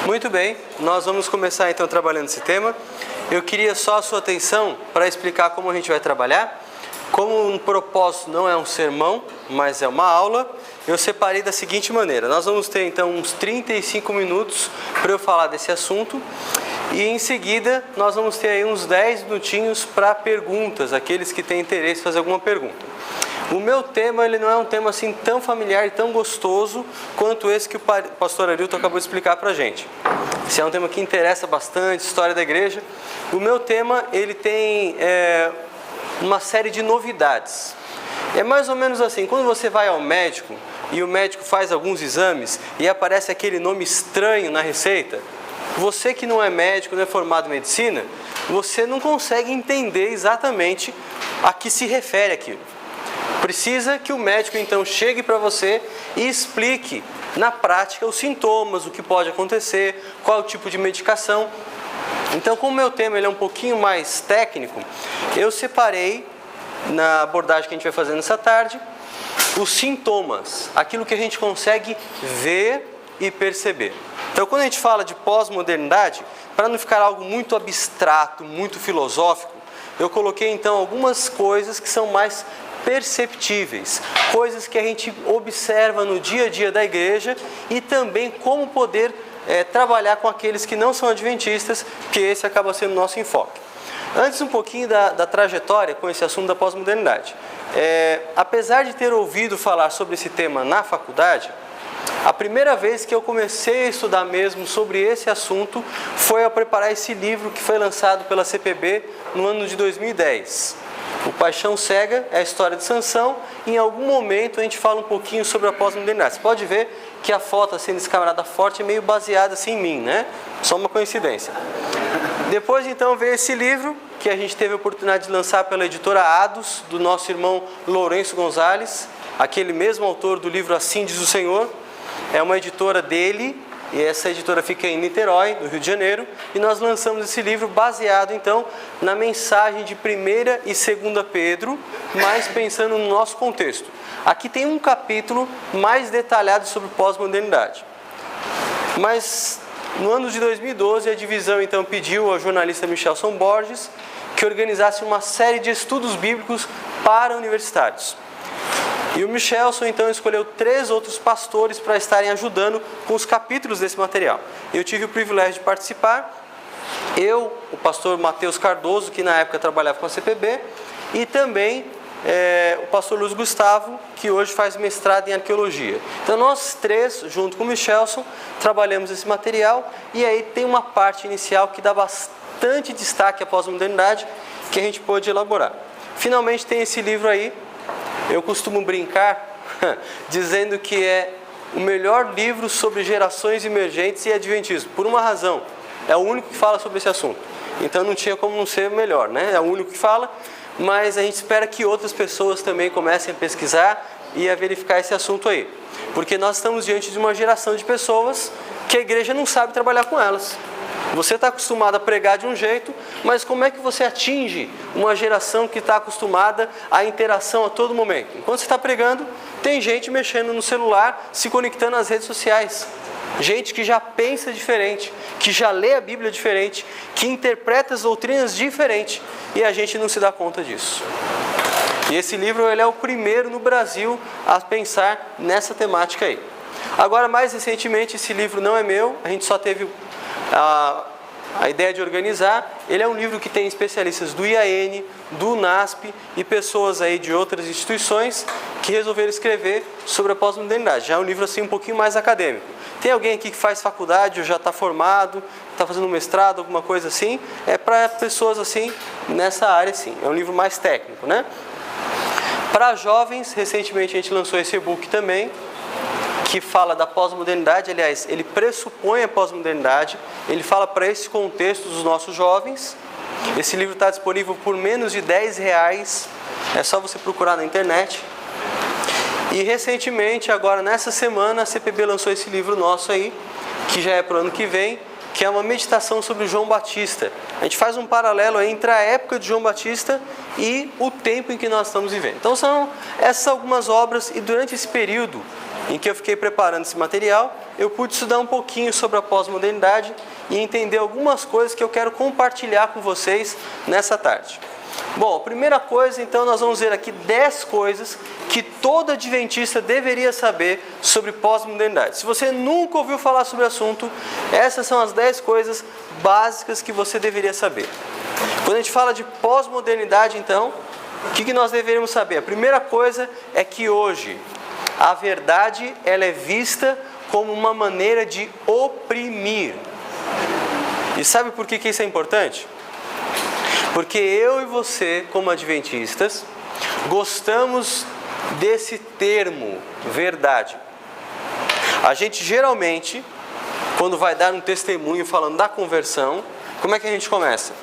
Muito bem, nós vamos começar então trabalhando esse tema. Eu queria só a sua atenção para explicar como a gente vai trabalhar. Como um propósito não é um sermão, mas é uma aula, eu separei da seguinte maneira. Nós vamos ter então uns 35 minutos para eu falar desse assunto e em seguida nós vamos ter aí uns 10 minutinhos para perguntas, aqueles que têm interesse em fazer alguma pergunta. O meu tema ele não é um tema assim tão familiar e tão gostoso quanto esse que o pastor Arilton acabou de explicar para a gente. Esse é um tema que interessa bastante, história da igreja. O meu tema ele tem uma série de novidades. É mais ou menos assim, quando você vai ao médico e o médico faz alguns exames e aparece aquele nome estranho na receita, você que não é médico, não é formado em medicina, você não consegue entender exatamente a que se refere aquilo. Precisa que o médico então chegue para você e explique na prática os sintomas, o que pode acontecer, qual o tipo de medicação. Então, como o meu tema ele é um pouquinho mais técnico, eu separei, na abordagem que a gente vai fazer nessa tarde, os sintomas, aquilo que a gente consegue ver e perceber. Então, quando a gente fala de pós-modernidade, para não ficar algo muito abstrato, muito filosófico, eu coloquei então algumas coisas que são mais perceptíveis, coisas que a gente observa no dia a dia da igreja e também como poder trabalhar com aqueles que não são adventistas, que esse acaba sendo o nosso enfoque. Antes um pouquinho da trajetória com esse assunto da pós-modernidade. Apesar de ter ouvido falar sobre esse tema na faculdade, a primeira vez que eu comecei a estudar mesmo sobre esse assunto foi ao preparar esse livro que foi lançado pela CPB no ano de 2010. O Paixão Cega é a história de Sansão. Em algum momento a gente fala um pouquinho sobre a pós-modernidade. Você pode ver que a foto assim desse camarada forte é meio baseada assim em mim, né? Só uma coincidência. Depois então veio esse livro que a gente teve a oportunidade de lançar pela editora Ados, do nosso irmão Lourenço Gonzalez, aquele mesmo autor do livro Assim Diz o Senhor. É uma editora dele. E essa editora fica em Niterói, no Rio de Janeiro, e nós lançamos esse livro baseado, então, na mensagem de 1ª e 2ª Pedro, mas pensando no nosso contexto. Aqui tem um capítulo mais detalhado sobre pós-modernidade. Mas, no ano de 2012, a divisão, então, pediu ao jornalista Michelson Borges que organizasse uma série de estudos bíblicos para universitários. E o Michelson, então, escolheu 3 outros pastores para estarem ajudando com os capítulos desse material. Eu tive o privilégio de participar. Eu, o pastor Matheus Cardoso, que na época trabalhava com a CPB, e também o pastor Luiz Gustavo, que hoje faz mestrado em arqueologia. Então, nós 3, junto com o Michelson, trabalhamos esse material. E aí tem uma parte inicial que dá bastante destaque à pós-modernidade, que a gente pôde elaborar. Finalmente tem esse livro aí. Eu costumo brincar dizendo que é o melhor livro sobre gerações emergentes e adventismo, por uma razão, é o único que fala sobre esse assunto. Então não tinha como não ser melhor, né? É o único que fala, mas a gente espera que outras pessoas também comecem a pesquisar e a verificar esse assunto aí. Porque nós estamos diante de uma geração de pessoas que a igreja não sabe trabalhar com elas. Você está acostumado a pregar de um jeito, mas como é que você atinge uma geração que está acostumada à interação a todo momento? Enquanto você está pregando, tem gente mexendo no celular, se conectando às redes sociais. Gente que já pensa diferente, que já lê a Bíblia diferente, que interpreta as doutrinas diferente, e a gente não se dá conta disso. E esse livro ele é o primeiro no Brasil a pensar nessa temática aí. Agora, mais recentemente, esse livro não é meu, a gente só teve a ideia de organizar. Ele é um livro que tem especialistas do IAN, do NASP e pessoas aí de outras instituições que resolveram escrever sobre a pós-modernidade. Já é um livro assim um pouquinho mais acadêmico. Tem alguém aqui que faz faculdade ou já está formado, está fazendo um mestrado, alguma coisa assim? É para pessoas assim, nessa área sim. É um livro mais técnico, né? Para jovens, recentemente a gente lançou esse e-book também, que fala da pós-modernidade. Aliás, ele pressupõe a pós-modernidade, ele fala para esse contexto dos nossos jovens. Esse livro está disponível por menos de R$10, é só você procurar na internet. E recentemente, agora nessa semana, a CPB lançou esse livro nosso aí, que já é para o ano que vem, que é uma meditação sobre João Batista. A gente faz um paralelo aí entre a época de João Batista e o tempo em que nós estamos vivendo. Então são essas algumas obras, e durante esse período em que eu fiquei preparando esse material, eu pude estudar um pouquinho sobre a pós-modernidade e entender algumas coisas que eu quero compartilhar com vocês nessa tarde. Bom, a primeira coisa, então, nós vamos ver aqui 10 coisas que todo adventista deveria saber sobre pós-modernidade. Se você nunca ouviu falar sobre o assunto, essas são as 10 coisas básicas que você deveria saber. Quando a gente fala de pós-modernidade, então, o que nós deveríamos saber? A primeira coisa é que hoje a verdade ela é vista como uma maneira de oprimir. E sabe por que isso é importante? Porque eu e você, como adventistas, gostamos desse termo, verdade. A gente geralmente, quando vai dar um testemunho falando da conversão, como é que a gente começa?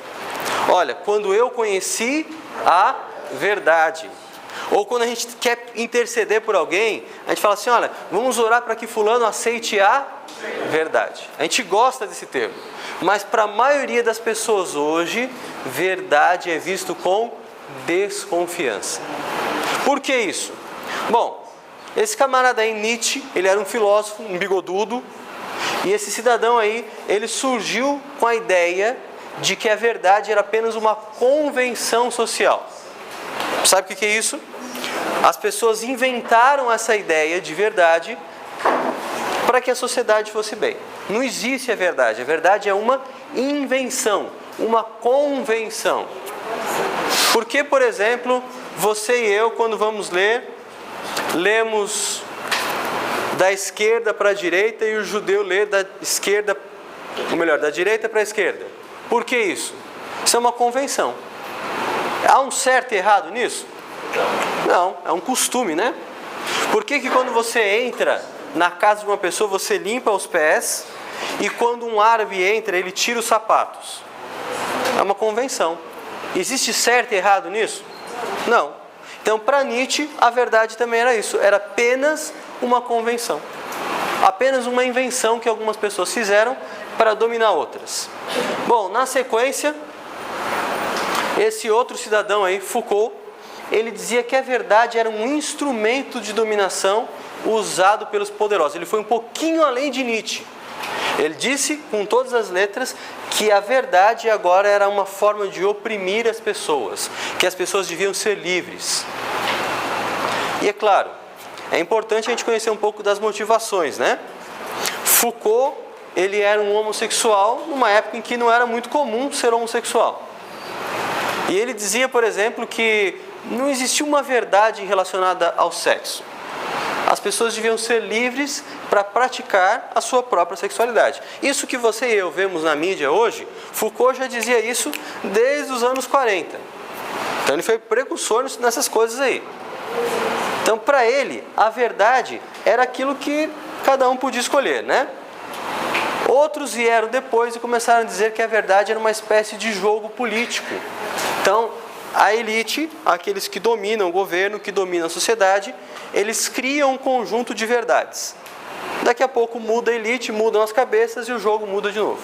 Olha, quando eu conheci a verdade. Ou quando a gente quer interceder por alguém, a gente fala assim, olha, vamos orar para que fulano aceite a verdade. A gente gosta desse termo. Mas para a maioria das pessoas hoje, verdade é visto com desconfiança. Por que isso? Bom, esse camarada aí, Nietzsche, ele era um filósofo, um bigodudo, e esse cidadão aí, ele surgiu com a ideia de que a verdade era apenas uma convenção social. Sabe o que é isso? As pessoas inventaram essa ideia de verdade para que a sociedade fosse bem. Não existe a verdade é uma invenção, uma convenção. Porque, por exemplo, você e eu, quando vamos ler, lemos da esquerda para a direita e o judeu lê da esquerda, ou melhor, da direita para a esquerda. Por que isso? Isso é uma convenção. Há um certo e errado nisso? Não, é um costume, né? Por que quando você entra na casa de uma pessoa, você limpa os pés, e quando um árabe entra, ele tira os sapatos? É uma convenção. Existe certo e errado nisso? Não. Então, para Nietzsche, a verdade também era isso. Era apenas uma convenção. Apenas uma invenção que algumas pessoas fizeram para dominar outras. Bom, na sequência, esse outro cidadão aí, Foucault, ele dizia que a verdade era um instrumento de dominação usado pelos poderosos. Ele foi um pouquinho além de Nietzsche. Ele disse, com todas as letras, que a verdade agora era uma forma de oprimir as pessoas, que as pessoas deviam ser livres. E é claro, é importante a gente conhecer um pouco das motivações, né? Foucault, ele era um homossexual numa época em que não era muito comum ser homossexual. E ele dizia, por exemplo, que não existia uma verdade relacionada ao sexo. As pessoas deviam ser livres para praticar a sua própria sexualidade. Isso que você e eu vemos na mídia hoje, Foucault já dizia isso desde os anos 40. Então ele foi precursor nessas coisas aí. Então para ele, a verdade era aquilo que cada um podia escolher, né? Outros vieram depois e começaram a dizer que a verdade era uma espécie de jogo político. Então, a elite, aqueles que dominam o governo, que dominam a sociedade, eles criam um conjunto de verdades. Daqui a pouco muda a elite, mudam as cabeças e o jogo muda de novo.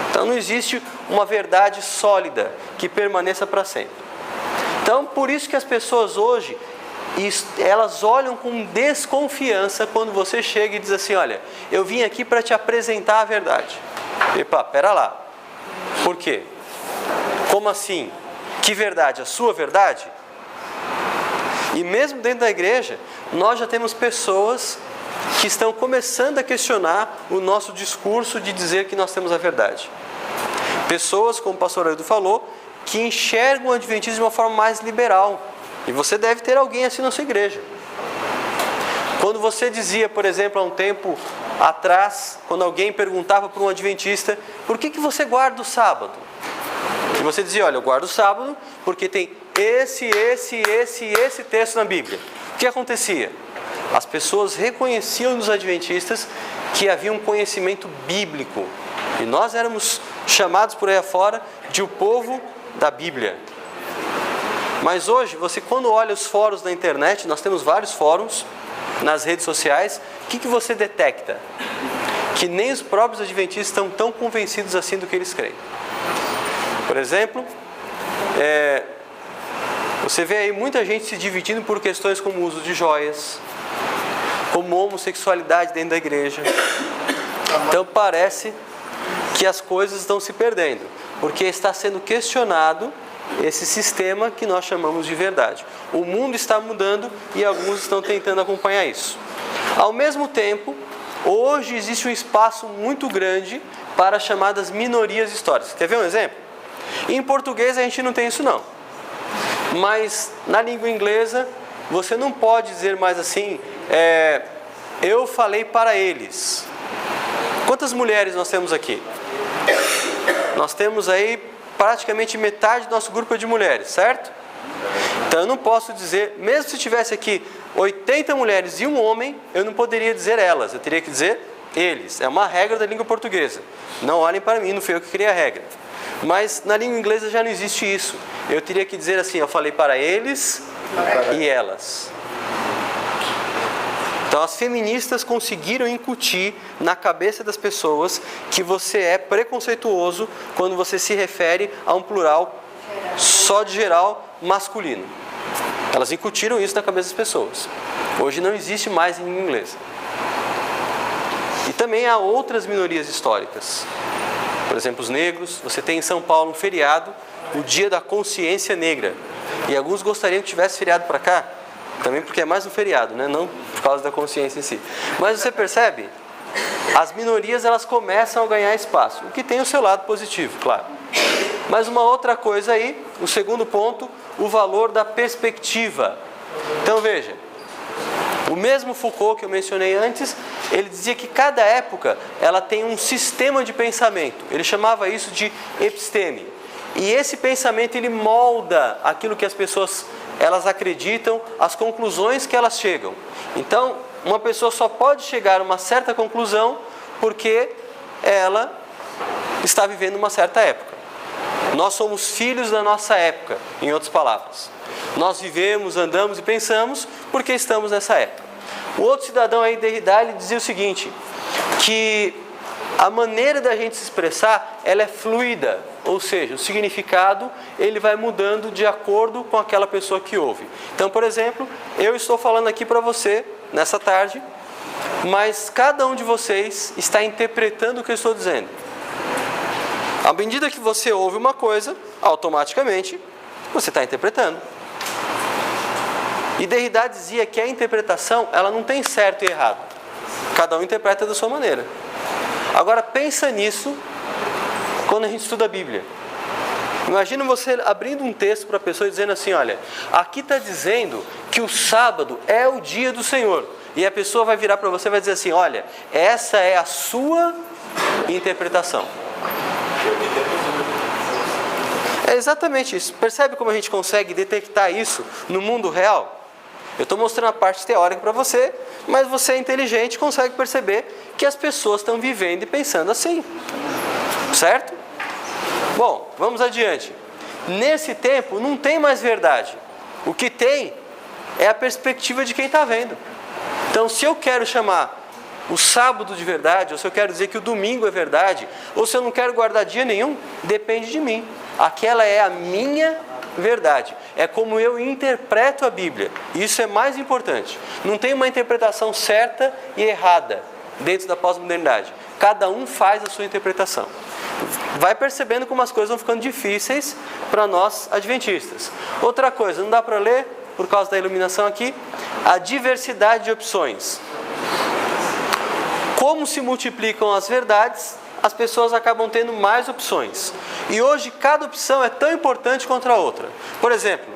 Então não existe uma verdade sólida que permaneça para sempre. Então por isso que as pessoas hoje, elas olham com desconfiança quando você chega e diz assim, olha, eu vim aqui para te apresentar a verdade. Epa, pera lá. Por quê? Como assim? Que verdade? A sua verdade? E mesmo dentro da igreja, nós já temos pessoas que estão começando a questionar o nosso discurso de dizer que nós temos a verdade. Pessoas, como o pastor Aldo falou, que enxergam o adventismo de uma forma mais liberal. E você deve ter alguém assim na sua igreja. Quando você dizia, por exemplo, há um tempo atrás, quando alguém perguntava para um adventista, por que você guarda o sábado? E você dizia, olha, eu guardo o sábado porque tem esse texto na Bíblia. O que acontecia? As pessoas reconheciam nos adventistas que havia um conhecimento bíblico. E nós éramos chamados por aí afora de o povo da Bíblia. Mas hoje, você quando olha os fóruns da internet, nós temos vários fóruns nas redes sociais, o que você detecta? Que nem os próprios adventistas estão tão convencidos assim do que eles creem. Por exemplo, você vê aí muita gente se dividindo por questões como o uso de joias, como homossexualidade dentro da igreja. Então parece que as coisas estão se perdendo, porque está sendo questionado esse sistema que nós chamamos de verdade. O mundo está mudando e alguns estão tentando acompanhar isso. Ao mesmo tempo, hoje existe um espaço muito grande para as chamadas minorias históricas. Quer ver um exemplo? Em português a gente não tem isso não. Mas na língua inglesa você não pode dizer mais assim, eu falei para eles. Quantas mulheres nós temos aqui? Nós temos aí praticamente metade do nosso grupo é de mulheres, certo? Então eu não posso dizer, mesmo se tivesse aqui 80 mulheres e um homem, eu não poderia dizer elas, eu teria que dizer eles. É uma regra da língua portuguesa. Não olhem para mim, não fui eu que criei a regra. Mas na língua inglesa já não existe isso. Eu teria que dizer assim, eu falei para eles e elas. Então as feministas conseguiram incutir na cabeça das pessoas que você é preconceituoso quando você se refere a um plural só de geral masculino. Elas incutiram isso na cabeça das pessoas. Hoje não existe mais em língua inglesa. E também há outras minorias históricas. Por exemplo, os negros. Você tem em São Paulo um feriado, o Dia da Consciência Negra. E alguns gostariam que tivesse feriado para cá, também porque é mais um feriado, né? Não por causa da consciência em si. Mas você percebe? As minorias elas começam a ganhar espaço, o que tem o seu lado positivo, claro. Mas uma outra coisa aí, o segundo ponto, o valor da perspectiva. Então veja, o mesmo Foucault que eu mencionei antes, ele dizia que cada época ela tem um sistema de pensamento. Ele chamava isso de episteme. E esse pensamento ele molda aquilo que as pessoas elas acreditam, as conclusões que elas chegam. Então, uma pessoa só pode chegar a uma certa conclusão porque ela está vivendo uma certa época. Nós somos filhos da nossa época, em outras palavras. Nós vivemos, andamos e pensamos porque estamos nessa época. O outro cidadão aí, Derrida, ele dizia o seguinte, que a maneira da gente se expressar, ela é fluida, ou seja, o significado ele vai mudando de acordo com aquela pessoa que ouve. Então, por exemplo, eu estou falando aqui para você nessa tarde, mas cada um de vocês está interpretando o que eu estou dizendo. À medida que você ouve uma coisa, automaticamente você está interpretando. E Derrida dizia que a interpretação ela não tem certo e errado. Cada um interpreta da sua maneira. Agora pensa nisso quando a gente estuda a Bíblia. Imagina você abrindo um texto para a pessoa e dizendo assim, olha, aqui está dizendo que o sábado é o dia do Senhor. E a pessoa vai virar para você e vai dizer assim, olha, essa é a sua interpretação. É exatamente isso. Percebe como a gente consegue detectar isso no mundo real? Eu estou mostrando a parte teórica para você, mas você é inteligente e consegue perceber que as pessoas estão vivendo e pensando assim. Certo? Bom, vamos adiante. Nesse tempo não tem mais verdade. O que tem é a perspectiva de quem está vendo. Então, se eu quero chamar o sábado de verdade, ou se eu quero dizer que o domingo é verdade, ou se eu não quero guardar dia nenhum, depende de mim. Aquela é a minha verdade. É como eu interpreto a Bíblia. Isso é mais importante. Não tem uma interpretação certa e errada dentro da pós-modernidade. Cada um faz a sua interpretação. Vai percebendo como as coisas vão ficando difíceis para nós adventistas. Outra coisa, não dá para ler, por causa da iluminação aqui, a diversidade de opções. Como se multiplicam as verdades, as pessoas acabam tendo mais opções. E hoje cada opção é tão importante quanto a outra. Por exemplo,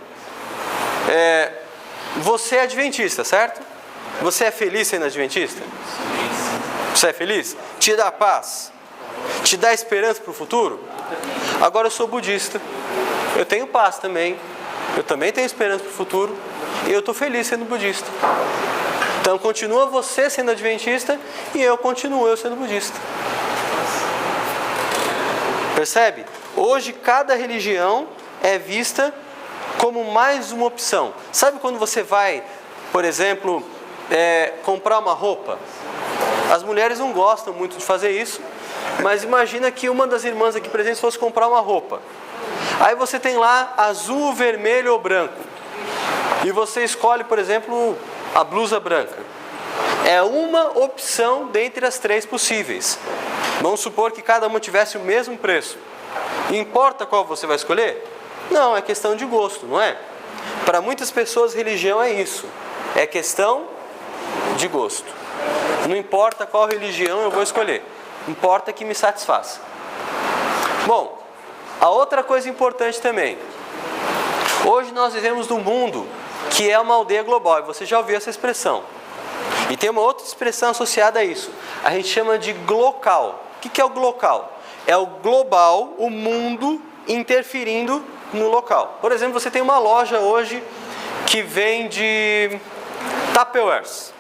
você é adventista, certo? Você é feliz sendo adventista? Você é feliz? Te dá paz? Te dá esperança para o futuro? Agora eu sou budista. Eu tenho paz também. Eu também tenho esperança para o futuro. E eu estou feliz sendo budista. Então continua você sendo adventista e eu continuo eu sendo budista. Percebe? Hoje cada religião é vista como mais uma opção. Sabe quando você vai, por exemplo, comprar uma roupa? As mulheres não gostam muito de fazer isso, mas imagina que uma das irmãs aqui presentes fosse comprar uma roupa. Aí você tem lá azul, vermelho ou branco. E você escolhe, por exemplo, a blusa branca. É uma opção dentre as 3 possíveis. Vamos supor que cada uma tivesse o mesmo preço. Importa qual você vai escolher? Não, é questão de gosto, não é? Para muitas pessoas, religião é isso. É questão de gosto. Não importa qual religião eu vou escolher. Importa que me satisfaça. Bom, a outra coisa importante também. Hoje nós vivemos num mundo que é uma aldeia global. E você já ouviu essa expressão. E tem uma outra expressão associada a isso. A gente chama de glocal. O que é o glocal? É o global, o mundo interferindo no local. Por exemplo, você tem uma loja hoje que vende Tupperwares,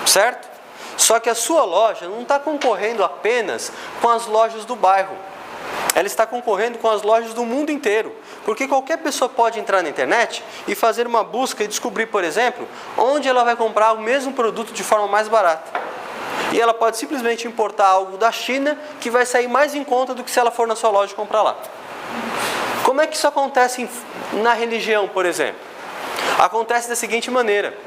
certo? Só que a sua loja não está concorrendo apenas com as lojas do bairro. Ela está concorrendo com as lojas do mundo inteiro. Porque qualquer pessoa pode entrar na internet e fazer uma busca e descobrir, por exemplo, onde ela vai comprar o mesmo produto de forma mais barata. E ela pode simplesmente importar algo da China que vai sair mais em conta do que se ela for na sua loja comprar lá. Como é que isso acontece na religião, por exemplo? Acontece da seguinte maneira.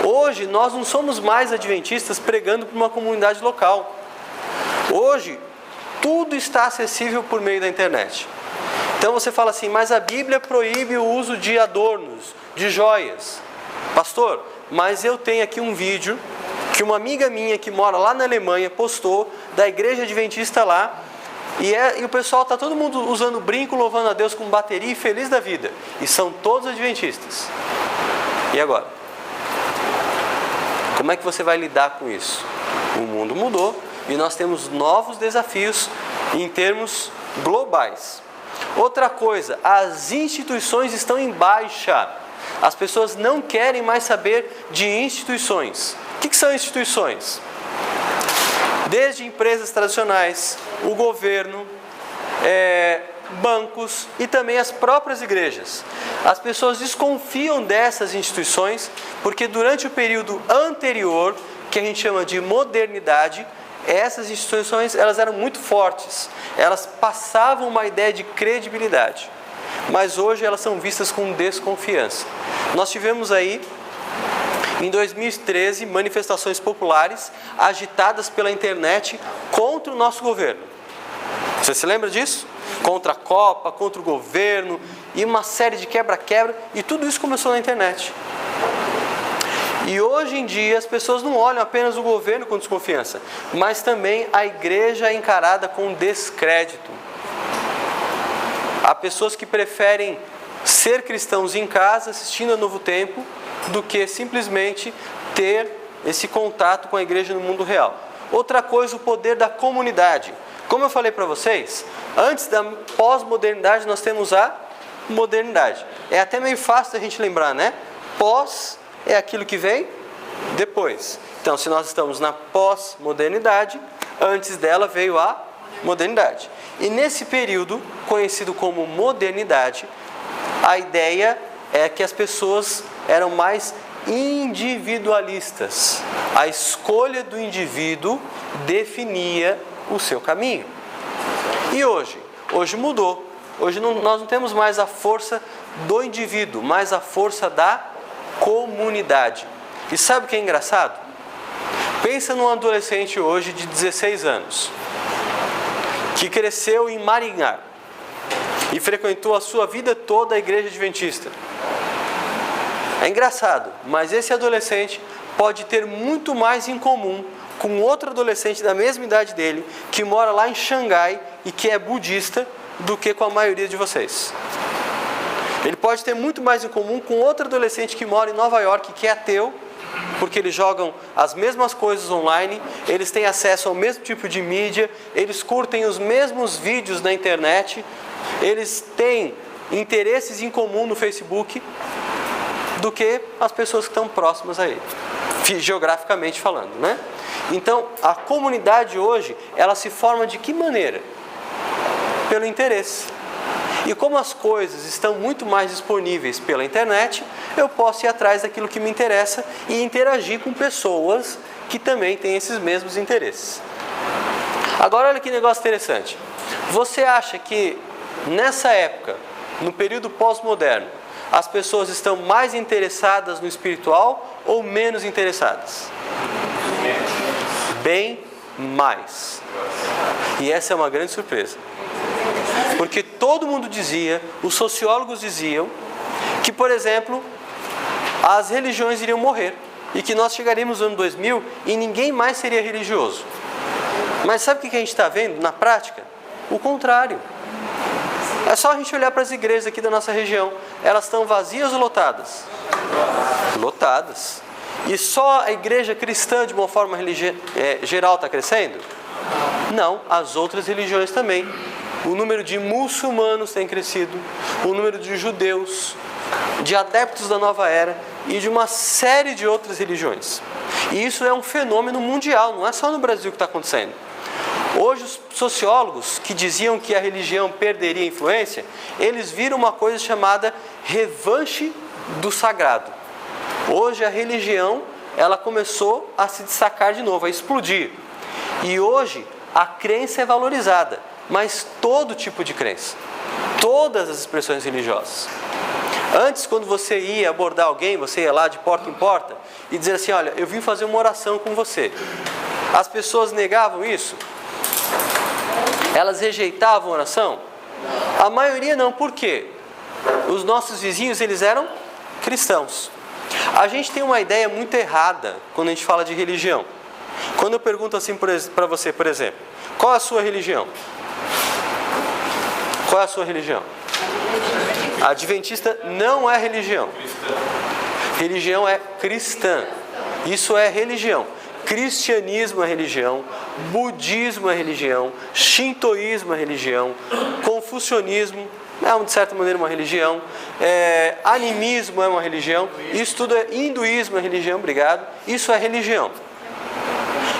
Hoje nós não somos mais adventistas pregando para uma comunidade local. Hoje tudo está acessível por meio da internet. Então você fala assim, mas a Bíblia proíbe o uso de adornos, de joias. Pastor, mas eu tenho aqui um vídeo que uma amiga minha que mora lá na Alemanha postou, da igreja adventista lá, e o pessoal está todo mundo usando brinco, louvando a Deus com bateria e feliz da vida. E são todos adventistas. E agora? Como é que você vai lidar com isso? O mundo mudou e nós temos novos desafios em termos globais. Outra coisa, as instituições estão em baixa. As pessoas não querem mais saber de instituições. O que são instituições? Desde empresas tradicionais, o governo, bancos e também as próprias igrejas. As pessoas desconfiam dessas instituições porque durante o período anterior, que a gente chama de modernidade, essas instituições elas eram muito fortes. Elas passavam uma ideia de credibilidade. Mas hoje elas são vistas com desconfiança. Nós tivemos aí, em 2013, manifestações populares agitadas pela internet contra o nosso governo. Você se lembra disso? Contra a Copa, contra o governo e uma série de quebra-quebra, e tudo isso começou na internet. E hoje em dia as pessoas não olham apenas o governo com desconfiança, mas também a igreja é encarada com descrédito. Há pessoas que preferem ser cristãos em casa, assistindo a Novo Tempo, do que simplesmente ter esse contato com a igreja no mundo real. Outra coisa, o poder da comunidade. Como eu falei para vocês, antes da pós-modernidade nós temos a modernidade. É até meio fácil da gente lembrar, né? Pós é aquilo que vem depois. Então, se nós estamos na pós-modernidade, antes dela veio a modernidade. E nesse período, conhecido como modernidade, a ideia é que as pessoas eram mais individualistas. A escolha do indivíduo definia o seu caminho. E hoje? Hoje mudou. Hoje nós não temos mais a força do indivíduo, mas a força da comunidade. E sabe o que é engraçado? Pensa num adolescente hoje de 16 anos, que cresceu em Maringá e frequentou a sua vida toda a igreja adventista. É engraçado, mas esse adolescente pode ter muito mais em comum com outro adolescente da mesma idade dele, que mora lá em Xangai e que é budista, do que com a maioria de vocês. Ele pode ter muito mais em comum com outro adolescente que mora em Nova York, que é ateu, porque eles jogam as mesmas coisas online, eles têm acesso ao mesmo tipo de mídia, eles curtem os mesmos vídeos na internet, eles têm interesses em comum no Facebook, do que as pessoas que estão próximas a ele, geograficamente falando, né? Então, a comunidade hoje, ela se forma de que maneira? Pelo interesse. E como as coisas estão muito mais disponíveis pela internet, eu posso ir atrás daquilo que me interessa e interagir com pessoas que também têm esses mesmos interesses. Agora, olha que negócio interessante. Você acha que nessa época, no período pós-moderno, as pessoas estão mais interessadas no espiritual ou menos interessadas? Bem mais. E essa é uma grande surpresa. Porque todo mundo dizia, os sociólogos diziam, que, por exemplo, as religiões iriam morrer. E que nós chegaríamos no ano 2000 e ninguém mais seria religioso. Mas sabe o que a gente está vendo na prática? O contrário. É só a gente olhar para as igrejas aqui da nossa região. Elas estão vazias ou lotadas? Lotadas. E só a igreja cristã, de uma forma geral, está crescendo? Não, as outras religiões também. O número de muçulmanos tem crescido, o número de judeus, de adeptos da nova era e de uma série de outras religiões. E isso é um fenômeno mundial, não é só no Brasil que está acontecendo. Hoje os sociólogos que diziam que a religião perderia influência, eles viram uma coisa chamada revanche do sagrado. Hoje a religião, ela começou a se destacar de novo, a explodir. E hoje a crença é valorizada, mas todo tipo de crença, todas as expressões religiosas. Antes, quando você ia abordar alguém, você ia lá de porta em porta e dizer assim, olha, eu vim fazer uma oração com você. As pessoas negavam isso? Elas rejeitavam a oração? A maioria não, por quê? Os nossos vizinhos, eles eram cristãos. A gente tem uma ideia muito errada quando a gente fala de religião. Quando eu pergunto assim para você, por exemplo, qual é a sua religião? Qual é a sua religião? Adventista não é religião. Religião é cristã. Isso é religião. Cristianismo é religião, budismo é religião, shintoísmo é religião, confucionismo é, de certa maneira, uma religião, animismo é uma religião, isso tudo é hinduísmo é religião, obrigado, isso é religião.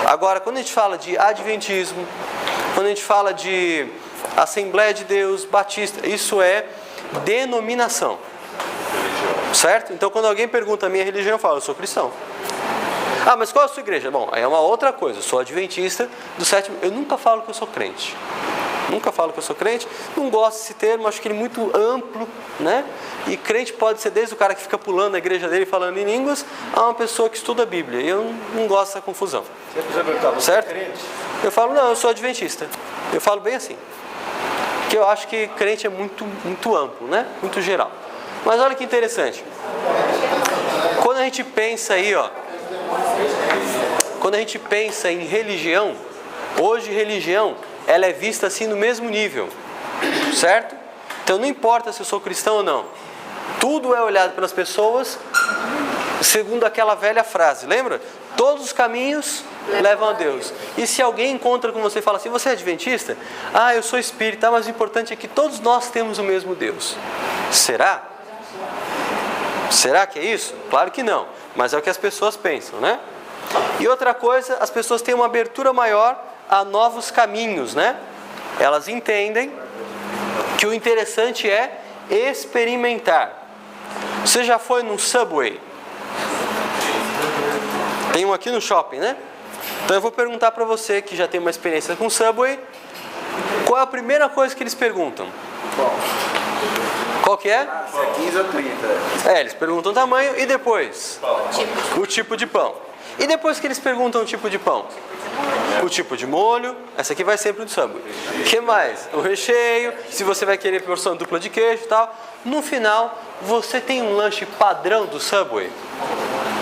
Agora, quando a gente fala de adventismo, quando a gente fala de Assembleia de Deus, Batista, isso é denominação, certo? Então, quando alguém pergunta a minha religião, eu falo, eu sou cristão. Ah, mas qual é a sua igreja? Bom, aí é uma outra coisa, eu sou adventista do sétimo, eu nunca falo que eu sou crente. Nunca falo que eu sou crente, não gosto desse termo, acho que ele é muito amplo, né? E crente pode ser desde o cara que fica pulando na igreja dele falando em línguas, a uma pessoa que estuda a Bíblia. E eu não gosto dessa confusão. Certo? Eu falo, não, eu sou adventista. Eu falo bem assim. Porque eu acho que crente é muito amplo, né? Muito geral. Mas olha que interessante. Quando a gente pensa aí, ó, quando a gente pensa em religião, hoje religião, ela é vista assim no mesmo nível, certo? Então não importa se eu sou cristão ou não, tudo é olhado pelas pessoas segundo aquela velha frase, lembra? Todos os caminhos levam a Deus. E se alguém encontra com você e fala assim, você é adventista? Ah, eu sou espírita, mas o importante é que todos nós temos o mesmo Deus. Será? Será que é isso? Claro que não, mas é o que as pessoas pensam, né? E outra coisa, as pessoas têm uma abertura maior a novos caminhos, né? Elas entendem que o interessante é experimentar. Você já foi num Subway? Tem um aqui no shopping, né? Então eu vou perguntar para você que já tem uma experiência com Subway, qual é a primeira coisa que eles perguntam? Qual que é? 15 ou 30. Eles perguntam o tamanho e depois? O tipo de pão. E depois que eles perguntam o tipo de pão? O tipo de molho. Essa aqui vai sempre do Subway. O que mais? O recheio, se você vai querer porção dupla de queijo e tal. No final, você tem um lanche padrão do Subway?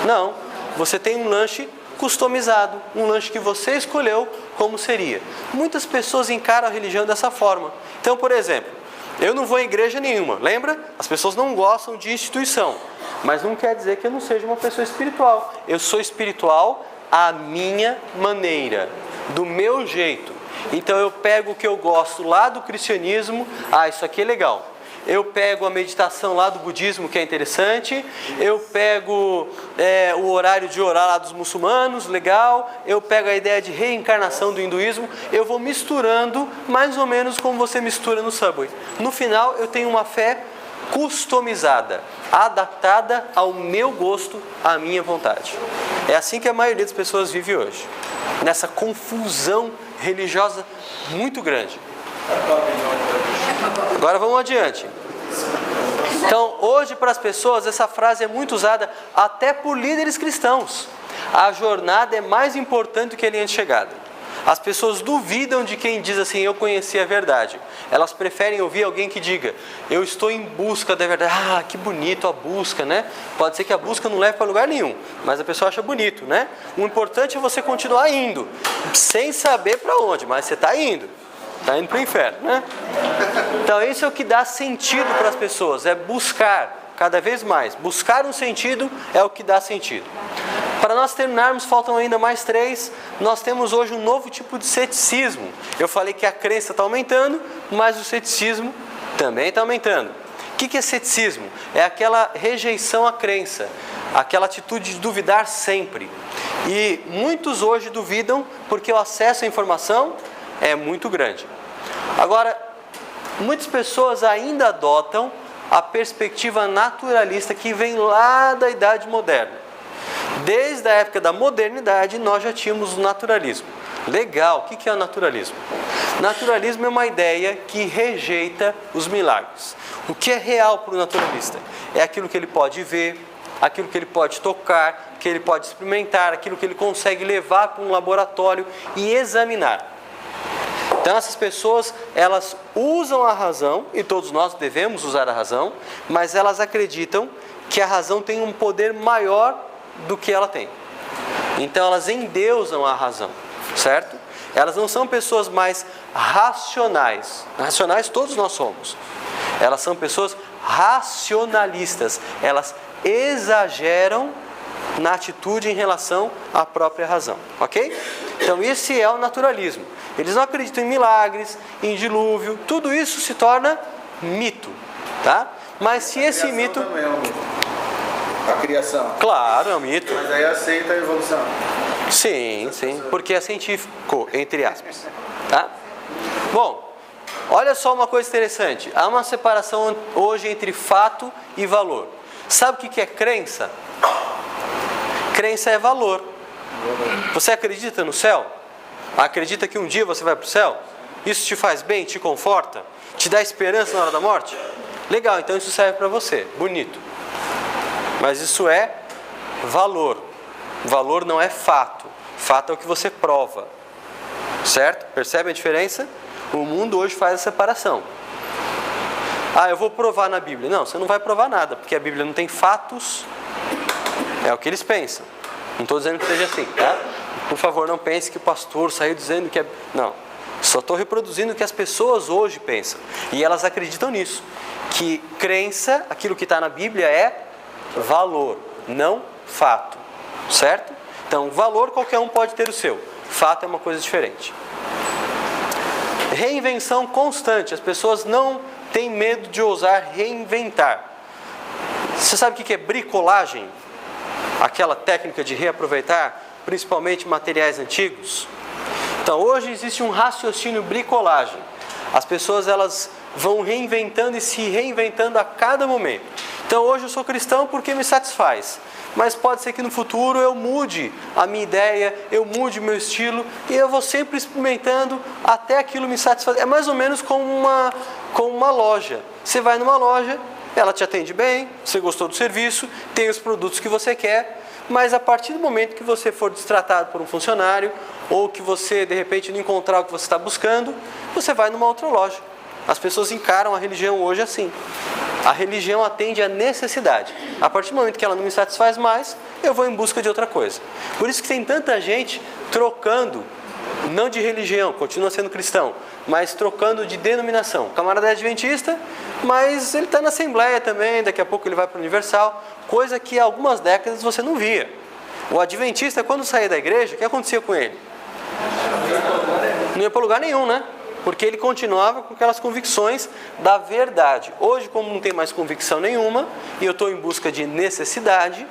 Não. Você tem um lanche customizado, um lanche que você escolheu como seria. Muitas pessoas encaram a religião dessa forma. Então, por exemplo, eu não vou em igreja nenhuma, lembra? As pessoas não gostam de instituição, mas não quer dizer que eu não seja uma pessoa espiritual. Eu sou espiritual à minha maneira, do meu jeito. Então eu pego o que eu gosto lá do cristianismo, isso aqui é legal. Eu pego a meditação lá do budismo, que é interessante. Eu pego o horário de orar lá dos muçulmanos, legal. Eu pego a ideia de reencarnação do hinduísmo. Eu vou misturando mais ou menos como você mistura no Subway. No final, eu tenho uma fé customizada, adaptada ao meu gosto, à minha vontade. É assim que a maioria das pessoas vive hoje. Nessa confusão religiosa muito grande. Agora vamos adiante. Então, hoje para as pessoas, essa frase é muito usada até por líderes cristãos. A jornada é mais importante do que a linha de chegada. As pessoas duvidam de quem diz assim, eu conheci a verdade. Elas preferem ouvir alguém que diga, eu estou em busca da verdade. Ah, que bonito a busca, né? Pode ser que a busca não leve para lugar nenhum, mas a pessoa acha bonito, né? O importante é você continuar indo, sem saber para onde, mas você está indo. Está indo para o inferno, né? Então isso é o que dá sentido para as pessoas, é buscar cada vez mais. Buscar um sentido é o que dá sentido. Para nós terminarmos, faltam ainda mais 3. Nós temos hoje um novo tipo de ceticismo. Eu falei que a crença está aumentando, mas o ceticismo também está aumentando. O que é ceticismo? É aquela rejeição à crença, aquela atitude de duvidar sempre. E muitos hoje duvidam porque o acesso à informação é muito grande. Agora, muitas pessoas ainda adotam a perspectiva naturalista que vem lá da Idade Moderna. Desde a época da modernidade, nós já tínhamos o naturalismo. Legal, o que é o naturalismo? Naturalismo é uma ideia que rejeita os milagres. O que é real para o naturalista? É aquilo que ele pode ver, aquilo que ele pode tocar, que ele pode experimentar, aquilo que ele consegue levar para um laboratório e examinar. Então essas pessoas, elas usam a razão, e todos nós devemos usar a razão, mas elas acreditam que a razão tem um poder maior do que ela tem. Então elas endeusam a razão, certo? Elas não são pessoas mais racionais. Racionais todos nós somos. Elas são pessoas racionalistas. Elas exageram na atitude em relação à própria razão, ok? Então esse é o naturalismo. Eles não acreditam em milagres, em dilúvio, tudo isso se torna mito, tá? Mas se esse mito... Também é um mito. A criação. Claro, é um mito. Mas aí aceita a evolução. Sim, sim, porque é científico, entre aspas, tá? Bom, olha só uma coisa interessante. Há uma separação hoje entre fato e valor. Sabe o que é crença? Crença é valor. Você acredita no céu? Acredita que um dia você vai para o céu? Isso te faz bem, te conforta? Te dá esperança na hora da morte? Legal, então isso serve para você, bonito. Mas isso é valor. Valor não é fato. Fato é o que você prova. Certo? Percebe a diferença? O mundo hoje faz a separação. Ah, eu vou provar na Bíblia. Não, você não vai provar nada, porque a Bíblia não tem fatos. É o que eles pensam. Não estou dizendo que seja assim, tá? Por favor, não pense que o pastor saiu dizendo que é... Não. Só estou reproduzindo o que as pessoas hoje pensam. E elas acreditam nisso. Que crença, aquilo que está na Bíblia é valor, não fato. Certo? Então, valor qualquer um pode ter o seu. Fato é uma coisa diferente. Reinvenção constante. As pessoas não têm medo de ousar reinventar. Você sabe o que é bricolagem? Aquela técnica de reaproveitar, principalmente materiais antigos. Então, hoje existe um raciocínio bricolagem. As pessoas, elas vão reinventando e se reinventando a cada momento. Então, hoje eu sou cristão porque me satisfaz. Mas pode ser que no futuro eu mude a minha ideia, eu mude o meu estilo e eu vou sempre experimentando até aquilo me satisfazer. É mais ou menos como uma loja. Você vai numa loja, ela te atende bem, você gostou do serviço, tem os produtos que você quer, mas a partir do momento que você for destratado por um funcionário ou que você de repente não encontrar o que você está buscando, você vai numa outra loja. As pessoas encaram a religião hoje assim. A religião atende à necessidade. A partir do momento que ela não me satisfaz mais, eu vou em busca de outra coisa. Por isso que tem tanta gente trocando, não de religião, continua sendo cristão, mas trocando de denominação. O camarada é adventista, mas ele está na Assembleia também, daqui a pouco ele vai para o Universal, coisa que há algumas décadas você não via. O adventista, quando saía da igreja, o que acontecia com ele? Não ia para lugar nenhum, né? Porque ele continuava com aquelas convicções da verdade. Hoje, como não tem mais convicção nenhuma, e eu estou em busca de necessidade,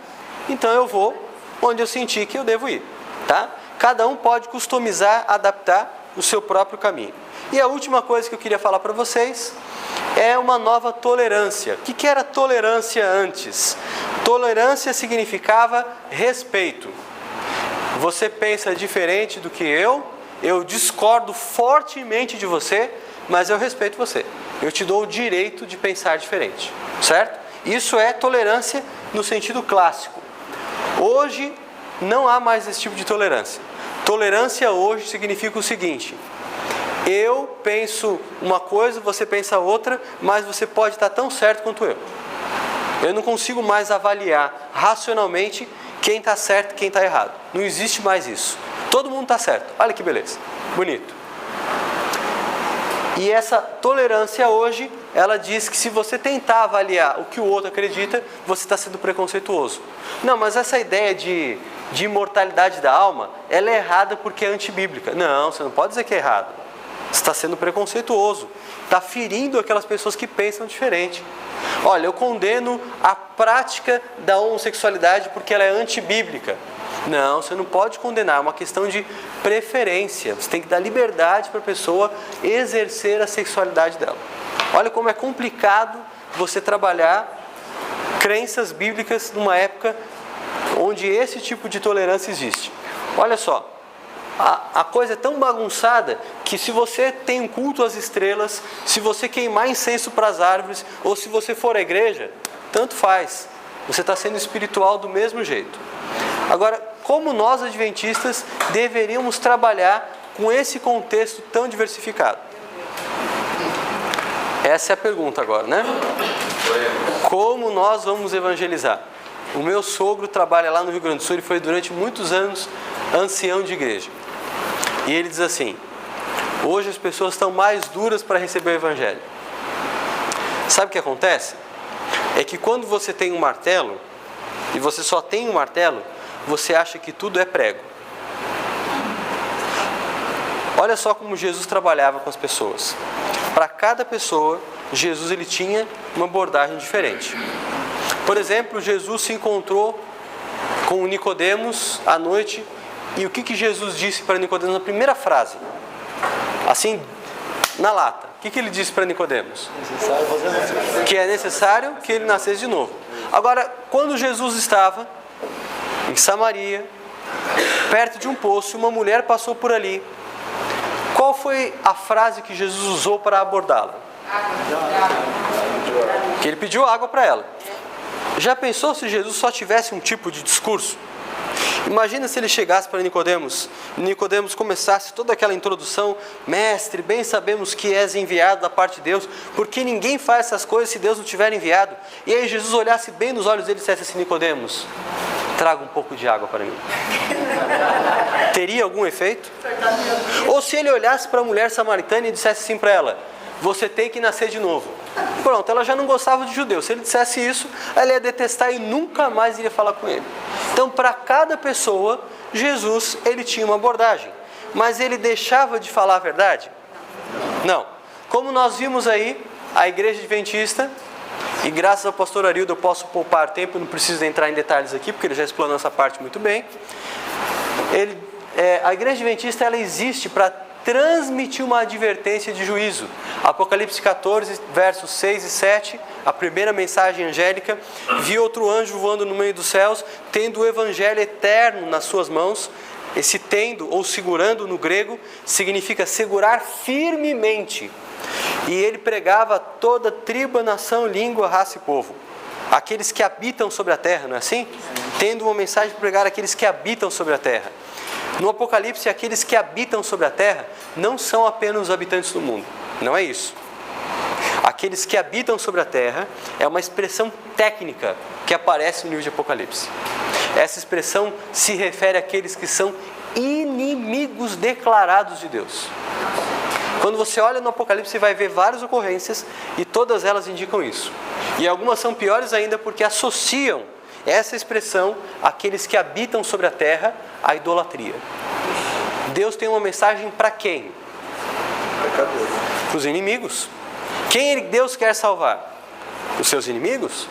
então eu vou onde eu senti que eu devo ir. Tá? Cada um pode customizar, adaptar o seu próprio caminho. E a última coisa que eu queria falar para vocês é uma nova tolerância. O que era tolerância antes? Tolerância significava respeito. Você pensa diferente do que eu discordo fortemente de você, mas eu respeito você. Eu te dou o direito de pensar diferente, certo? Isso é tolerância no sentido clássico. Hoje não há mais esse tipo de tolerância. Tolerância hoje significa o seguinte: eu penso uma coisa, você pensa outra, mas você pode estar tão certo quanto eu. Eu não consigo mais avaliar racionalmente quem está certo e quem está errado. Não existe mais isso. Todo mundo está certo. Olha que beleza. Bonito. E essa tolerância hoje, ela diz que se você tentar avaliar o que o outro acredita, você está sendo preconceituoso. Não, mas essa ideia de imortalidade da alma, ela é errada porque é antibíblica. Não, você não pode dizer que é errado. Você está sendo preconceituoso. Está ferindo aquelas pessoas que pensam diferente. Olha, eu condeno a prática da homossexualidade porque ela é antibíblica. Não, você não pode condenar, é uma questão de preferência. Você tem que dar liberdade para a pessoa exercer a sexualidade dela. Olha como é complicado você trabalhar crenças bíblicas numa época onde esse tipo de tolerância existe. Olha só, a coisa é tão bagunçada que se você tem um culto às estrelas, se você queimar incenso para as árvores, ou se você for à igreja, tanto faz. Você está sendo espiritual do mesmo jeito. Agora, como nós adventistas deveríamos trabalhar com esse contexto tão diversificado? Essa é a pergunta agora, né? Como nós vamos evangelizar? O meu sogro trabalha lá no Rio Grande do Sul e foi durante muitos anos ancião de igreja. E ele diz assim: hoje as pessoas estão mais duras para receber o evangelho. Sabe o que acontece? É que quando você tem um martelo, e você só tem um martelo, você acha que tudo é prego. Olha só como Jesus trabalhava com as pessoas. Para cada pessoa, Jesus ele tinha uma abordagem diferente. Por exemplo, Jesus se encontrou com Nicodemos à noite, e o que Jesus disse para Nicodemos na primeira frase? Assim, na lata. O que ele disse para Nicodemos? Que é necessário que ele nascesse de novo. Agora, quando Jesus estava em Samaria, perto de um poço, uma mulher passou por ali. Qual foi a frase que Jesus usou para abordá-la? Que ele pediu água para ela. Já pensou se Jesus só tivesse um tipo de discurso? Imagina se ele chegasse para Nicodemos, Nicodemos começasse toda aquela introdução: mestre, bem sabemos que és enviado da parte de Deus, porque ninguém faz essas coisas se Deus não tiver enviado. E aí Jesus olhasse bem nos olhos dele e dissesse assim: Nicodemos, traga um pouco de água para mim. Teria algum efeito? Ou se ele olhasse para a mulher samaritana e dissesse assim para ela: você tem que nascer de novo. Pronto, ela já não gostava de judeu. Se ele dissesse isso, ela ia detestar e nunca mais iria falar com ele. Então, para cada pessoa, Jesus, ele tinha uma abordagem. Mas ele deixava de falar a verdade? Não. Como nós vimos aí, a igreja adventista, e graças ao pastor Arildo eu posso poupar tempo, não preciso entrar em detalhes aqui, porque ele já explanou essa parte muito bem. A igreja adventista, ela existe para transmitir uma advertência de juízo. Apocalipse 14, versos 6 e 7, a primeira mensagem angélica: vi outro anjo voando no meio dos céus, tendo o evangelho eterno nas suas mãos. Esse tendo, ou segurando no grego, significa segurar firmemente. E ele pregava a toda tribo, nação, língua, raça e povo. Aqueles que habitam sobre a terra, não é assim? Tendo uma mensagem para pregar àqueles que habitam sobre a terra. No Apocalipse, aqueles que habitam sobre a terra não são apenas os habitantes do mundo. Não é isso. Aqueles que habitam sobre a terra é uma expressão técnica que aparece no livro de Apocalipse. Essa expressão se refere àqueles que são inimigos declarados de Deus. Quando você olha no Apocalipse, você vai ver várias ocorrências e todas elas indicam isso. E algumas são piores ainda porque associam essa expressão àqueles que habitam sobre a terra à idolatria. Deus tem uma mensagem para quem? Para os inimigos. Quem Deus quer salvar? Os seus inimigos?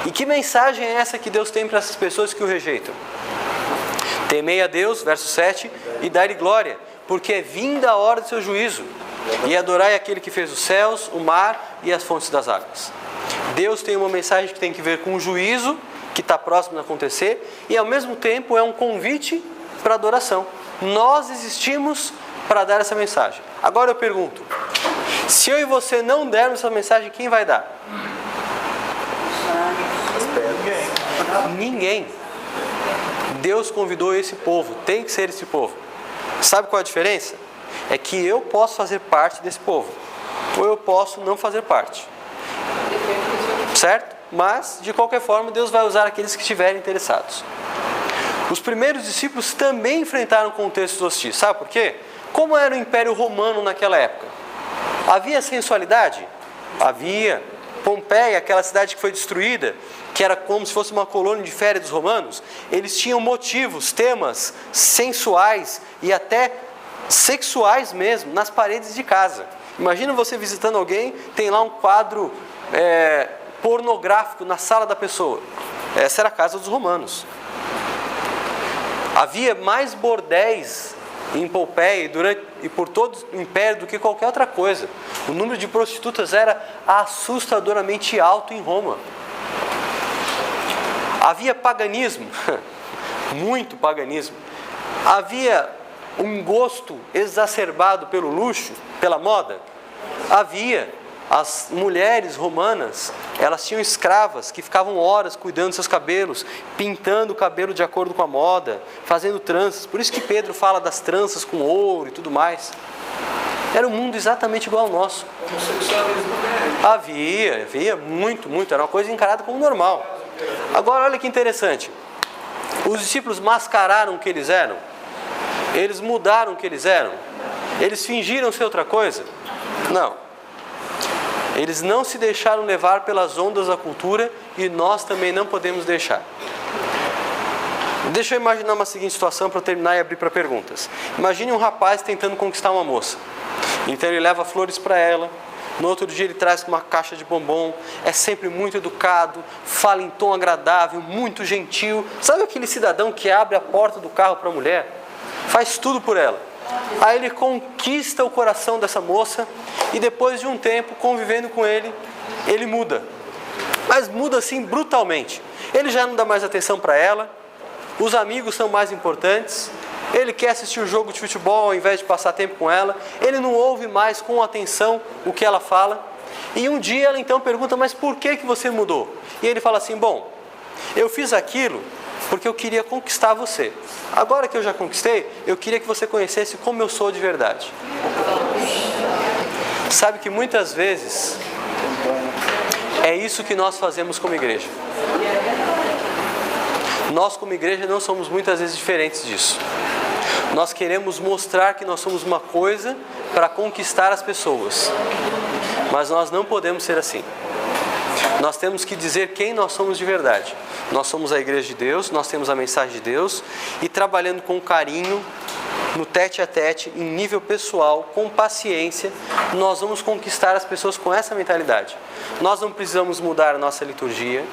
E que mensagem é essa que Deus tem para essas pessoas que o rejeitam? Temei a Deus, verso 7, e dai-lhe glória, porque é vinda a hora do seu juízo, e adorai aquele que fez os céus, o mar e as fontes das águas. Deus tem uma mensagem que tem que ver com o juízo que está próximo de acontecer, e ao mesmo tempo é um convite para adoração. Nós existimos para dar essa mensagem. Agora eu pergunto: se eu e você não dermos essa mensagem, quem vai dar? Ninguém. Deus convidou esse povo, tem que ser esse povo. Sabe qual é a diferença? É que eu posso fazer parte desse povo, ou eu posso não fazer parte. Certo? Mas, de qualquer forma, Deus vai usar aqueles que estiverem interessados. Os primeiros discípulos também enfrentaram contextos hostis. Sabe por quê? Como era o Império Romano naquela época? Havia sensualidade? Havia. Pompeia, aquela cidade que foi destruída, que era como se fosse uma colônia de férias dos romanos, eles tinham motivos, temas sensuais e até sexuais mesmo, nas paredes de casa. Imagina você visitando alguém, tem lá um quadro pornográfico na sala da pessoa. Essa era a casa dos romanos. Havia mais bordéis em Pompeia e por todo o império do que qualquer outra coisa. O número de prostitutas era assustadoramente alto em Roma. Havia paganismo, muito paganismo. Havia um gosto exacerbado pelo luxo, pela moda. Havia. As mulheres romanas, elas tinham escravas que ficavam horas cuidando dos seus cabelos, pintando o cabelo de acordo com a moda, fazendo tranças. Por isso que Pedro fala das tranças com ouro e tudo mais. Era um mundo exatamente igual ao nosso. Havia muito. Era uma coisa encarada como normal. Agora, olha que interessante. Os discípulos mascararam o que eles eram. Eles mudaram o que eles eram. Eles fingiram ser outra coisa. Não. Eles não se deixaram levar pelas ondas da cultura e nós também não podemos deixar. Deixa eu imaginar uma seguinte situação para eu terminar e abrir para perguntas. Imagine um rapaz tentando conquistar uma moça. Então ele leva flores para ela. No outro dia ele traz uma caixa de bombom. É sempre muito educado, fala em tom agradável, muito gentil. Sabe aquele cidadão que abre a porta do carro para a mulher? Faz tudo por ela. Aí ele conquista o coração dessa moça e depois de um tempo convivendo com ele, ele muda. Mas muda assim brutalmente. Ele já não dá mais atenção para ela, os amigos são mais importantes, ele quer assistir o jogo de futebol ao invés de passar tempo com ela, ele não ouve mais com atenção o que ela fala. E um dia ela então pergunta, mas por que você mudou? E ele fala assim, bom, eu fiz aquilo porque eu queria conquistar você. Agora que eu já conquistei, eu queria que você conhecesse como eu sou de verdade. Sabe que muitas vezes é isso que nós fazemos como igreja. Nós como igreja não somos muitas vezes diferentes disso. Nós queremos mostrar que nós somos uma coisa para conquistar as pessoas. Mas nós não podemos ser assim. Nós temos que dizer quem nós somos de verdade. Nós somos a igreja de Deus, nós temos a mensagem de Deus e trabalhando com carinho, no tete a tete, em nível pessoal, com paciência, nós vamos conquistar as pessoas com essa mentalidade. Nós não precisamos mudar a nossa liturgia,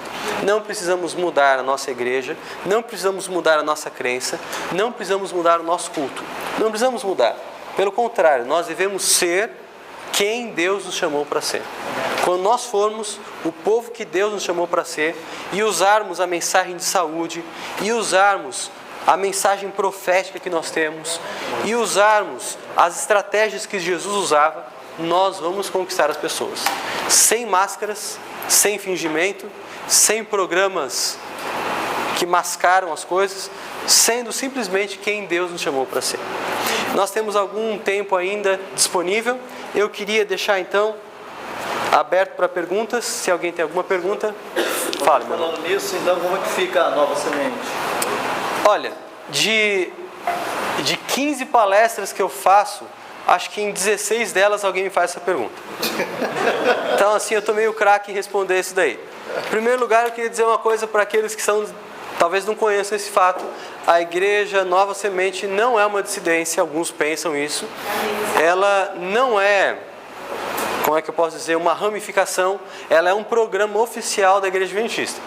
não precisamos mudar a nossa igreja, não precisamos mudar a nossa crença, não precisamos mudar o nosso culto. Não precisamos mudar. Pelo contrário, nós devemos ser quem Deus nos chamou para ser. Quando nós formos o povo que Deus nos chamou para ser e usarmos a mensagem de saúde e usarmos a mensagem profética que nós temos e usarmos as estratégias que Jesus usava, nós vamos conquistar as pessoas. Sem máscaras, sem fingimento, sem programas que mascaram as coisas, sendo simplesmente quem Deus nos chamou para ser. Nós temos algum tempo ainda disponível. Eu queria deixar então aberto para perguntas. Se alguém tem alguma pergunta, fale, meu irmão. Falando nisso, então como é que fica a Nova Semente? Olha, de 15 palestras que eu faço, acho que em 16 delas alguém me faz essa pergunta. Então assim, eu tô meio craque em responder isso daí. Em primeiro lugar, eu queria dizer uma coisa para aqueles que talvez não conheçam esse fato. A igreja Nova Semente não é uma dissidência, alguns pensam isso. Ela não é, como é que eu posso dizer, uma ramificação. Ela é um programa oficial da Igreja Adventista.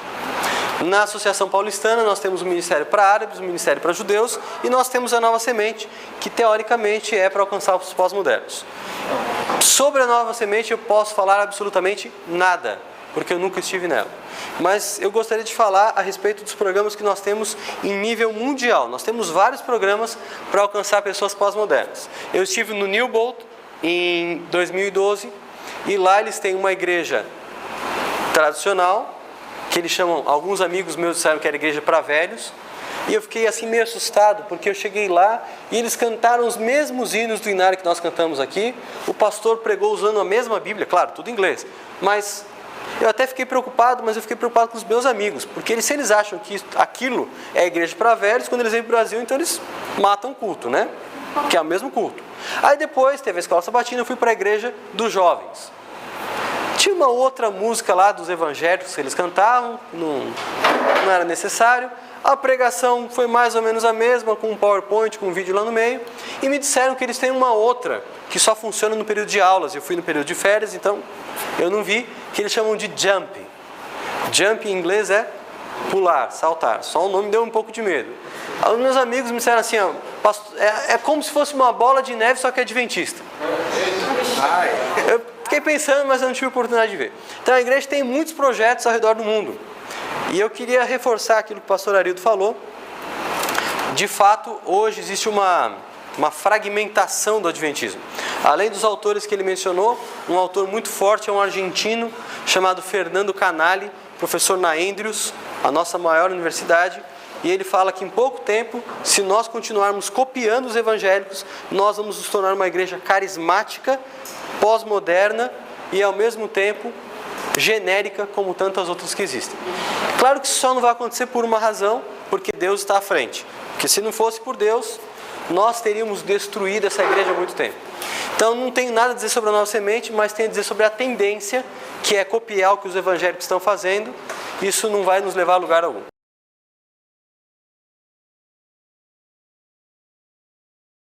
Na Associação Paulistana nós temos o Ministério para Árabes, o Ministério para Judeus e nós temos a Nova Semente, que teoricamente é para alcançar os pós-modernos. Sobre a Nova Semente eu posso falar absolutamente nada, porque eu nunca estive nela. Mas eu gostaria de falar a respeito dos programas que nós temos em nível mundial. Nós temos vários programas para alcançar pessoas pós-modernas. Eu estive no Newbold em 2012 e lá eles têm uma igreja tradicional, que eles chamam, alguns amigos meus disseram que era igreja para velhos, e eu fiquei assim meio assustado, porque eu cheguei lá e eles cantaram os mesmos hinos do Inário que nós cantamos aqui. O pastor pregou usando a mesma Bíblia, claro, tudo em inglês, mas eu até fiquei preocupado, mas eu fiquei preocupado com os meus amigos, porque se eles acham que aquilo é igreja para velhos, quando eles vêm para o Brasil, então eles matam o culto, né? Que é o mesmo culto. Aí depois teve a escola sabatina, eu fui para a igreja dos jovens. Tinha uma outra música lá dos evangélicos que eles cantavam, não era necessário. A pregação foi mais ou menos a mesma, com um PowerPoint, com um vídeo lá no meio. E me disseram que eles têm uma outra, que só funciona no período de aulas. Eu fui no período de férias, então eu não vi, que eles chamam de jump. Jump em inglês é pular, saltar. Só o nome deu um pouco de medo. Os meus amigos me disseram assim, ó, é como se fosse uma bola de neve, só que é adventista. Eu fiquei pensando, mas eu não tive oportunidade de ver. Então a igreja tem muitos projetos ao redor do mundo. E eu queria reforçar aquilo que o pastor Arildo falou. De fato, hoje existe uma fragmentação do adventismo. Além dos autores que ele mencionou, um autor muito forte é um argentino chamado Fernando Canali, professor na Andrews, a nossa maior universidade. E ele fala que em pouco tempo, se nós continuarmos copiando os evangélicos, nós vamos nos tornar uma igreja carismática, pós-moderna e ao mesmo tempo genérica como tantas outras que existem. Claro que isso só não vai acontecer por uma razão, porque Deus está à frente. Porque se não fosse por Deus, nós teríamos destruído essa igreja há muito tempo. Então não tenho nada a dizer sobre a Nova Semente, mas tenho a dizer sobre a tendência, que é copiar o que os evangélicos estão fazendo. Isso não vai nos levar a lugar algum.